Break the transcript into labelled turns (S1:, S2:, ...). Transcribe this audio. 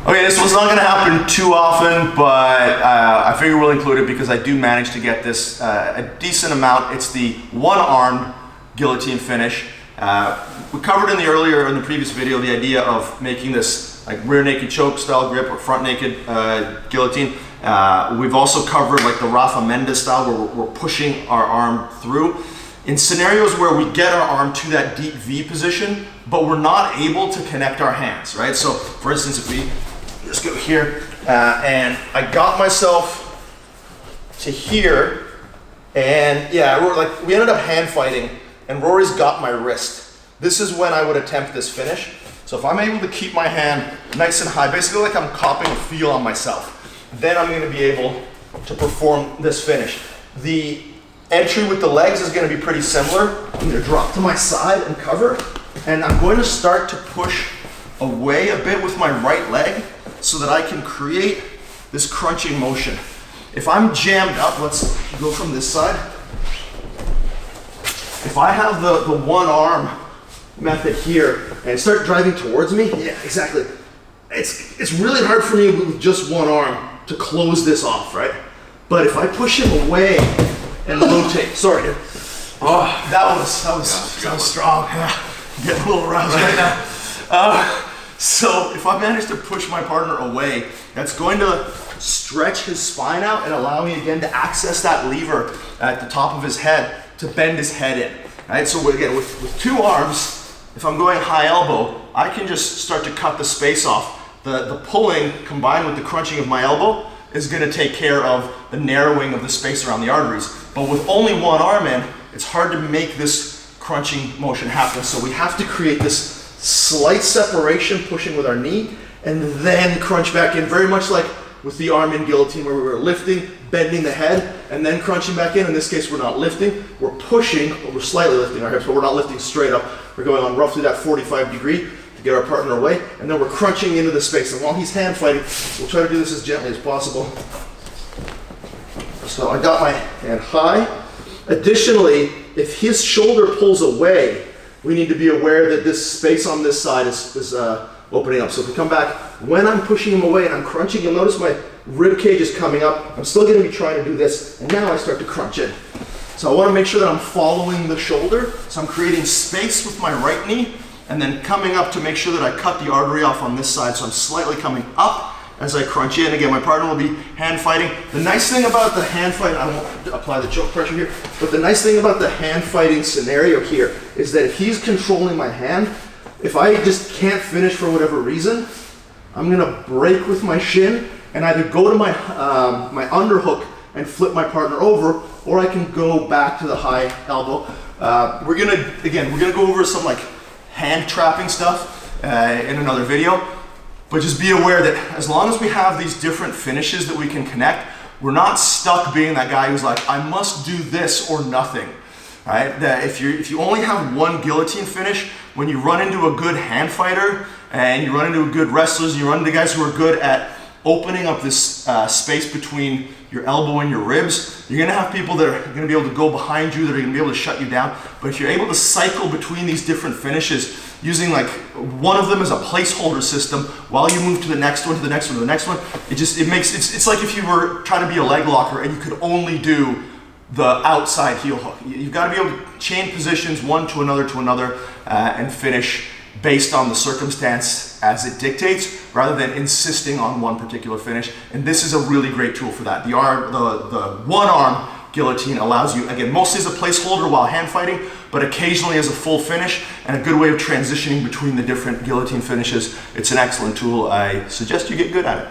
S1: Okay, this one's not going to happen too often, but I figure we'll include it because I do manage to get this a decent amount. It's the one-armed guillotine finish. We covered in the previous video the idea of making this like rear naked choke style grip or front naked guillotine. We've also covered like the Rafa Mendes style where we're pushing our arm through. In scenarios where we get our arm to that deep V position, but we're not able to connect our hands, right? So for instance, if we just go here and I got myself to here, and yeah, we ended up hand fighting and Rory's got my wrist. This is when I would attempt this finish. So if I'm able to keep my hand nice and high, basically like I'm copying a feel on myself, then I'm going to be able to perform this finish. The entry with the legs is going to be pretty similar. I'm going to drop to my side and cover, and I'm going to start to push away a bit with my right leg so that I can create this crunching motion. If I'm jammed up, let's go from this side. If I have the one arm method here and start driving towards me, yeah, exactly. It's really hard for me with just one arm to close this off, right? But if I push him away and rotate, sorry, oh, that was strong. Yeah, I'm getting a little aroused right now. So if I manage to push my partner away, that's going to stretch his spine out and allow me again to access that lever at the top of his head to bend his head in. Right? So again, with two arms, if I'm going high elbow, I can just start to cut the space off. The pulling combined with the crunching of my elbow is going to take care of the narrowing of the space around the arteries. But with only one arm in, it's hard to make this crunching motion happen. So we have to create this slight separation, pushing with our knee, and then crunch back in, very much like with the arm in guillotine where we were lifting, bending the head, and then crunching back in. In this case, we're not lifting, we're pushing, or we're slightly lifting our hips, but we're not lifting straight up. We're going on roughly that 45 degree to get our partner away, and then we're crunching into the space. And while he's hand fighting, we'll try to do this as gently as possible. So I got my hand high. Additionally, if his shoulder pulls away, we need to be aware that this space on this side is opening up. So if we come back, when I'm pushing him away and I'm crunching, you'll notice my rib cage is coming up. I'm still going to be trying to do this, and now I start to crunch in. So I want to make sure that I'm following the shoulder. So I'm creating space with my right knee, and then coming up to make sure that I cut the artery off on this side. So I'm slightly coming up as I crunch in. Again, my partner will be hand fighting. The nice thing about the hand fight, I won't apply the choke pressure here, but the nice thing about the hand fighting scenario here is that if he's controlling my hand, if I just can't finish for whatever reason, I'm gonna break with my shin and either go to my underhook and flip my partner over, or I can go back to the high elbow. We're gonna go over some like hand trapping stuff in another video. But just be aware that as long as we have these different finishes that we can connect, we're not stuck being that guy who's like, I must do this or nothing, right? That if you only have one guillotine finish, when you run into a good hand fighter and you run into a good wrestlers, you run into guys who are good at opening up this space between your elbow and your ribs, you're gonna have people that are gonna be able to go behind you, that are gonna be able to shut you down. But if you're able to cycle between these different finishes, using like one of them as a placeholder system while you move to the next one, to the next one, to the next one, it's like if you were trying to be a leg locker and you could only do the outside heel hook. You've got to be able to change positions one to another and finish based on the circumstance as it dictates, rather than insisting on one particular finish. And this is a really great tool for that. The one arm guillotine allows you, again, mostly as a placeholder while hand fighting, but occasionally as a full finish and a good way of transitioning between the different guillotine finishes. It's an excellent tool. I suggest you get good at it.